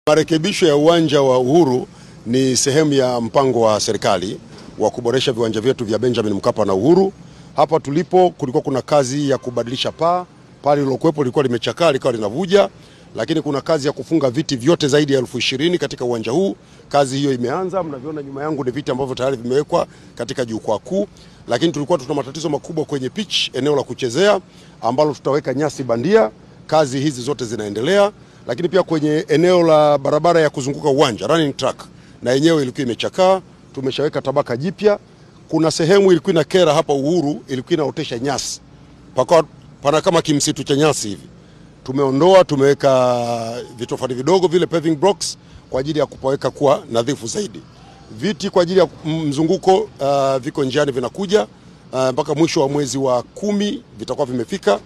Marekebisho ya uwanja wa Uhuru ni sehemu ya mpango wa serikali wa kuboresha viwanja vyetu vya Benjamin Mkapa na Uhuru. Hapa tulipo kulikuwa kuna kazi ya kubadilisha paa, pale lilokuwepo lilikuwa limechakaa likawa linavuja, lakini kuna kazi ya kufunga viti vyote zaidi ya 20,000 katika uwanja huu. Kazi hiyo imeanza, mnaviona nyuma yangu ni viti ambavyo tayari vimewekwa katika jukwaa kuu, lakini tulikuwa tuna matatizo makubwa kwenye pitch, eneo la kuchezea ambalo tutaweka nyasi bandia. Kazi hizi zote zinaendelea. Lakini pia kwenye eneo la barabara ya kuzunguka uwanja, running track, na yenyewe ilikuwa imechakaa, tumeshaweka tabaka jipya. Kuna sehemu ilikuwa ina kera hapa Uhuru, ilikuwa inaotesha nyasi, pana kama kimsitu cha nyasi hivi. Tumeondoa, tumeweka vitofali vidogo vile paving blocks kwa ajili ya kupaweka kuwa nadhifu zaidi. Viti kwa ajili ya mzunguko viko njiani vinakuja, mpaka mwisho wa mwezi wa 10 vitakuwa vimefika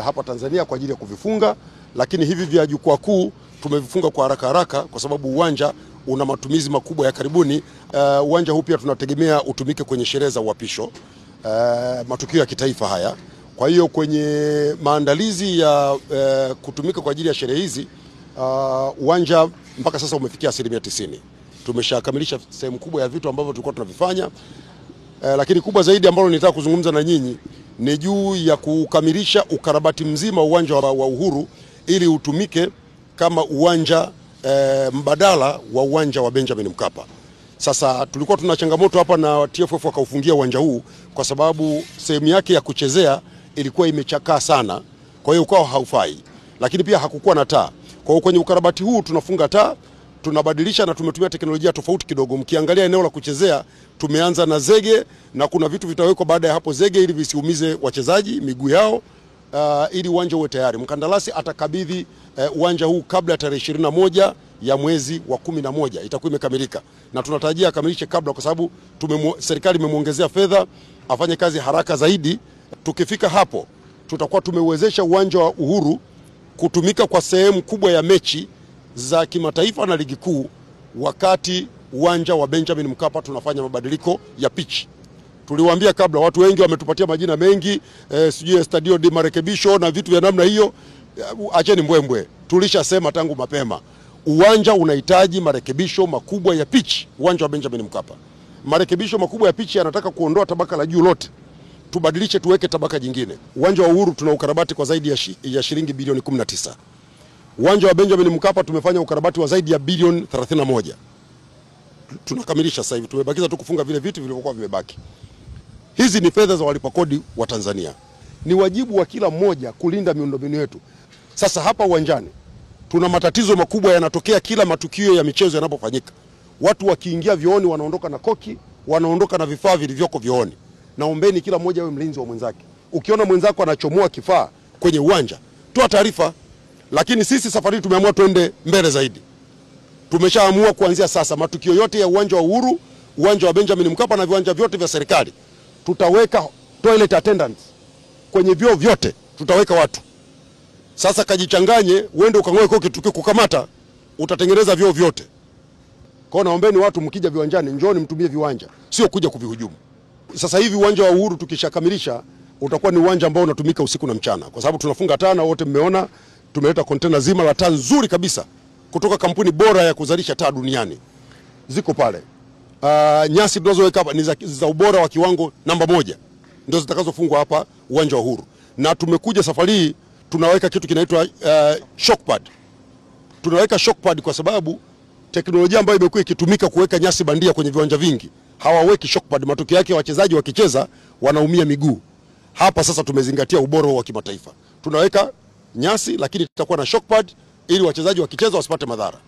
hapa Tanzania kwa ajili ya kuvifunga. Lakini hivi vya jukwaa kuu tumevifunga kwa haraka kwa sababu uwanja una matumizi makubwa ya karibuni. Uwanja huu pia tunategemea utumike kwenye sherehe za uapisho, matukio ya kitaifa haya. Kwa hiyo kwenye maandalizi ya kutumika kwa ajili ya sherehe hizi, uwanja mpaka sasa umefikia 90%. Tumeshakamilisha sehemu kubwa ya vitu ambavyo tulikuwa tunavifanya. Lakini kubwa zaidi ambalo nitaka kuzungumza na nyinyi ni juu ya kukamilisha ukarabati mzima uwanja wa Uhuru ili utumike kama uwanja mbadala wa uwanja wa Benjamin Mkapa. Sasa tulikuwa tuna changamoto hapa na TFF wakaufungia uwanja huu kwa sababu sehemu yake ya kuchezea ilikuwa imechakaa sana, kwa hiyo ukawa haufai, lakini pia hakukuwa na taa. Kwa hiyo kwenye ukarabati huu tunafunga taa, tunabadilisha na tumetumia teknolojia tofauti kidogo. Mkiangalia eneo la kuchezea tumeanza na zege, na kuna vitu vitawekwa baada ya hapo zege ili visiumize wachezaji miguu yao, ili uwanja uwe tayari. Mkandarasi atakabidhi uwanja huu kabla ya tarehe 21 ya mwezi wa 11 itakuwa imekamilika, na tunatarajia akamilishe kabla, kwa sababu serikali imemuongezea fedha afanye kazi haraka zaidi. Tukifika hapo tutakuwa tumeuwezesha uwanja wa Uhuru kutumika kwa sehemu kubwa ya mechi za kimataifa na ligi kuu, wakati uwanja wa Benjamin Mkapa tunafanya mabadiliko ya pitch. Tuliwaambia kabla, watu wengi wametupatia majina mengi, sijui stadio de marekebisho na vitu vya namna hiyo. Acheni mbwembwe, tulishasema tangu mapema uwanja unahitaji marekebisho makubwa ya pitch. Uwanja wa Benjamin Mkapa, marekebisho makubwa ya pitch yanataka kuondoa tabaka la juu lote, tubadilishe tuweke tabaka jingine. Uwanja wa Uhuru tuna ukarabati kwa zaidi ya shilingi bilioni 19. Uwanja wa Benjamin Mkapa tumefanya ukarabati wa zaidi ya bilioni 31. Tunakamilisha sasa hivi, tumebakiza tu kufunga vile vitu vilivyokuwa vimebaki. Hizi ni fedha za walipa kodi wa Tanzania. Ni wajibu wa kila mmoja kulinda miundombinu yetu. Sasa hapa uwanjani tuna matatizo makubwa yanatokea kila matukio ya michezo yanapofanyika. Watu wakiingia vioni wanaondoka na koki, wanaondoka na vifaa vilivyoko vioni. Naombeni kila mmoja awe mlinzi wa mwenzake. Ukiona mwenzako anachomoa kifaa kwenye uwanja, toa taarifa. Lakini sisi safari tumeamua twende mbele zaidi. Tumeshaamua kuanzia sasa matukio yote ya uwanja wa Uhuru, uwanja wa Benjamin Mkapa na viwanja vyote vya serikali tutaweka toilet attendants kwenye vyoo vyote, tutaweka watu. Sasa kajichanganye, uende ukangoe koki, tukikukamata utatengeneza vyoo vyote. Kwa hiyo naombeni watu mkija viwanjani, njooni mtumie viwanja, sio kuja kuvihujumu. Sasa hivi uwanja wa Uhuru tukishakamilisha utakuwa ni uwanja ambao unatumika usiku na mchana, kwa sababu tunafunga taa, na wote mmeona tumeleta container zima la taa nzuri kabisa kutoka kampuni bora ya kuzalisha taa duniani, ziko pale. Nyasi tunazoweka hapa ni za ubora wa kiwango namba 1, ndio zitakazofungwa hapa uwanja wa Uhuru. Na tumekuja safari hii tunaweka kitu kinaitwa shock pad. Tunaweka shock pad kwa sababu teknolojia ambayo imekuwa ikitumika kuweka nyasi bandia kwenye viwanja vingi, hawaweki shock pad. Matokeo yake wachezaji wakicheza wanaumia miguu. Hapa sasa tumezingatia ubora wa kimataifa. Tunaweka nyasi lakini tutakuwa na shock pad ili wachezaji wakicheza wasipate madhara.